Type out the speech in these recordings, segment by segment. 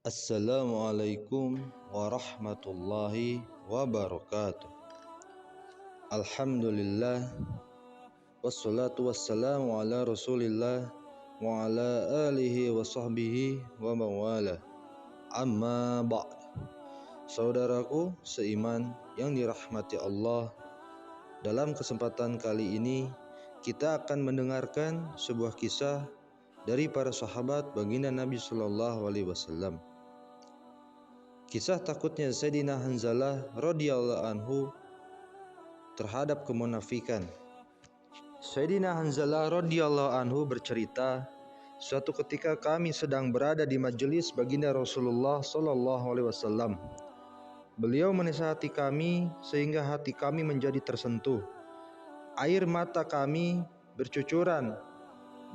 Assalamualaikum warahmatullahi wabarakatuh. Alhamdulillah, wassalatu wassalamu ala rasulillah wa ala alihi wa sahbihi wa mawala. Amma ba'd. Saudaraku seiman yang dirahmati Allah, dalam kesempatan kali ini kita akan mendengarkan sebuah kisah dari para sahabat baginda Nabi Shallallahu Alaihi Wasallam. Kisah takutnya Sayyidina Hanzalah radhiyallahu anhu terhadap kemunafikan. Sayyidina Hanzalah radhiyallahu anhu bercerita, suatu ketika kami sedang berada di majelis baginda Rasulullah sallallahu alaihi wasallam. Beliau menasihati kami sehingga hati kami menjadi tersentuh. Air mata kami bercucuran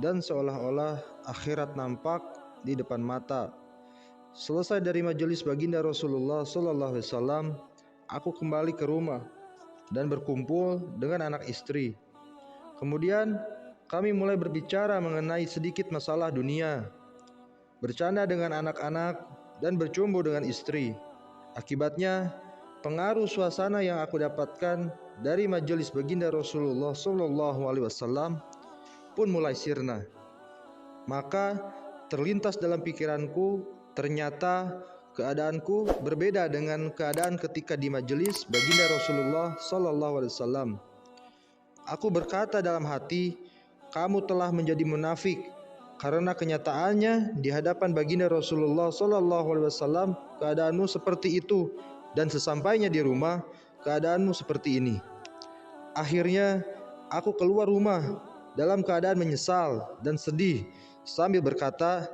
dan seolah-olah akhirat nampak di depan mata. Selesai dari majelis baginda Rasulullah sallallahu alaihi wasallam, aku kembali ke rumah dan berkumpul dengan anak istri. Kemudian kami mulai berbicara mengenai sedikit masalah dunia, bercanda dengan anak-anak dan bercumbu dengan istri. Akibatnya, pengaruh suasana yang aku dapatkan dari majelis baginda Rasulullah sallallahu alaihi wasallam pun mulai sirna. Maka terlintas dalam pikiranku, ternyata keadaanku berbeda dengan keadaan ketika di majelis baginda Rasulullah sallallahu alaihi wasallam. Aku berkata dalam hati, kamu telah menjadi munafik, karena kenyataannya di hadapan baginda Rasulullah sallallahu alaihi wasallam keadaanmu seperti itu, dan sesampainya di rumah keadaanmu seperti ini. Akhirnya aku keluar rumah dalam keadaan menyesal dan sedih sambil berkata,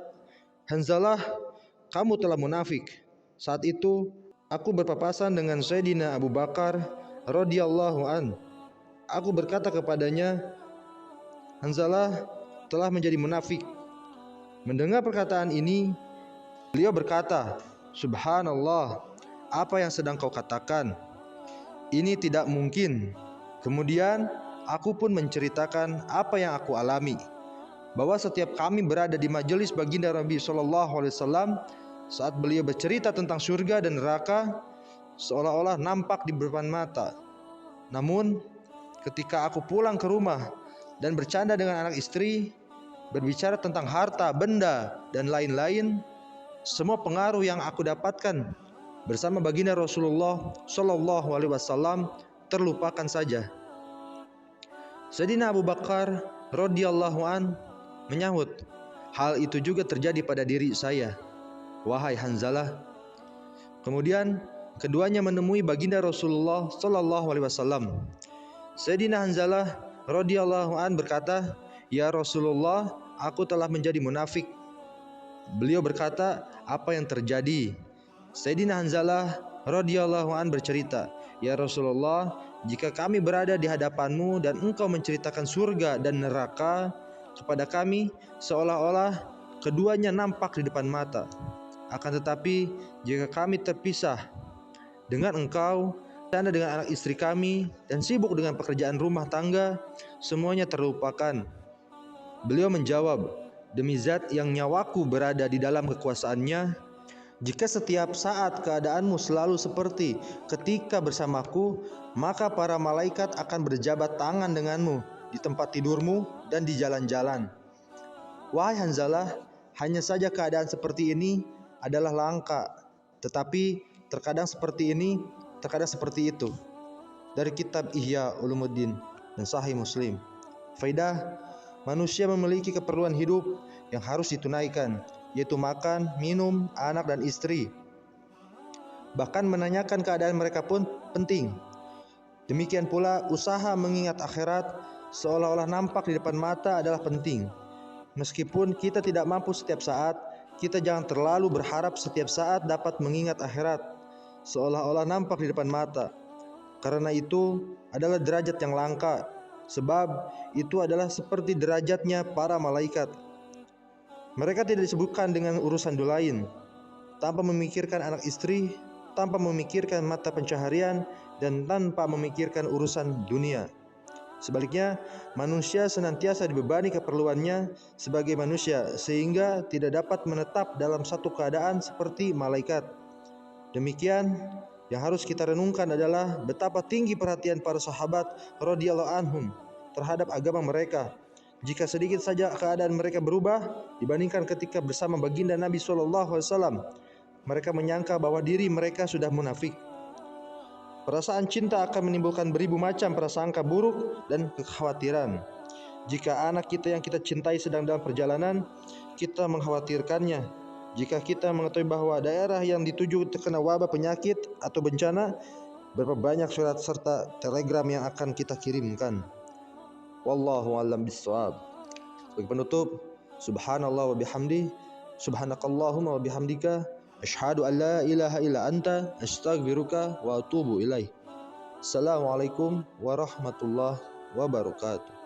Hanzalah, kamu telah munafik. Saat itu aku berpapasan dengan Sayyidina Abu Bakar radhiyallahu an. Aku berkata kepadanya, Hanzalah telah menjadi munafik. Mendengar perkataan ini, beliau berkata, Subhanallah, apa yang sedang kau katakan? Ini tidak mungkin. Kemudian aku pun menceritakan apa yang aku alami, bahwa setiap kami berada di majelis baginda Nabi Shallallahu Alaihi Wasallam, saat beliau bercerita tentang surga dan neraka, seolah-olah nampak di depan mata. Namun, ketika aku pulang ke rumah dan bercanda dengan anak istri, berbicara tentang harta, benda, dan lain-lain, semua pengaruh yang aku dapatkan bersama baginda Rasulullah Shallallahu Alaihi Wasallam terlupakan saja. Sayyidina Abu Bakar radhiyallahu an menyahut, hal itu juga terjadi pada diri saya, wahai Hanzalah. Kemudian keduanya menemui baginda Rasulullah sallallahu alaihi wasallam. Sayyidina Hanzalah radhiyallahu an berkata, "Ya Rasulullah, aku telah menjadi munafik." Beliau berkata, "Apa yang terjadi?" Sayyidina Hanzalah radhiyallahu an bercerita, "Ya Rasulullah, jika kami berada di hadapanmu dan engkau menceritakan surga dan neraka kepada kami, seolah-olah keduanya nampak di depan mata. Akan tetapi jika kami terpisah dengan engkau, bercanda dengan anak istri kami, dan sibuk dengan pekerjaan rumah tangga, semuanya terlupakan." Beliau menjawab, "Demi zat yang nyawaku berada di dalam kekuasaannya, jika setiap saat keadaanmu selalu seperti ketika bersamaku, maka para malaikat akan berjabat tangan denganmu di tempat tidurmu dan di jalan-jalan. Wahai Hanzalah, hanya saja keadaan seperti ini adalah langka, tetapi terkadang seperti ini, terkadang seperti itu." Dari kitab Ihya Ulumuddin dan Sahih Muslim. Faidah, manusia memiliki keperluan hidup yang harus ditunaikan, yaitu makan, minum, anak, dan istri. Bahkan menanyakan keadaan mereka pun penting. Demikian pula usaha mengingat akhirat seolah-olah nampak di depan mata adalah penting. Meskipun kita tidak mampu setiap saat, kita jangan terlalu berharap setiap saat dapat mengingat akhirat seolah-olah nampak di depan mata. Karena itu adalah derajat yang langka, sebab itu adalah seperti derajatnya para malaikat. Mereka tidak disebutkan dengan urusan lain, tanpa memikirkan anak istri, tanpa memikirkan mata pencaharian, dan tanpa memikirkan urusan dunia. Sebaliknya, manusia senantiasa dibebani keperluannya sebagai manusia sehingga tidak dapat menetap dalam satu keadaan seperti malaikat. Demikian, yang harus kita renungkan adalah betapa tinggi perhatian para sahabat radhiyallahu anhum terhadap agama mereka. Jika sedikit saja keadaan mereka berubah dibandingkan ketika bersama baginda Nabi SAW, mereka menyangka bahwa diri mereka sudah munafik. Perasaan cinta akan menimbulkan beribu macam prasangka buruk dan kekhawatiran. Jika anak kita yang kita cintai sedang dalam perjalanan, kita mengkhawatirkannya. Jika kita mengetahui bahwa daerah yang dituju terkena wabah penyakit atau bencana, berapa banyak surat serta telegram yang akan kita kirimkan. Wallahu a'lam bishawab. Sebagai penutup, subhanallah wa bihamdi, subhanakallahumma wa bihamdika, asyhadu an la ilaha illa anta, astaghfiruka wa atubu ilaih. Assalamualaikum warahmatullahi wabarakatuh.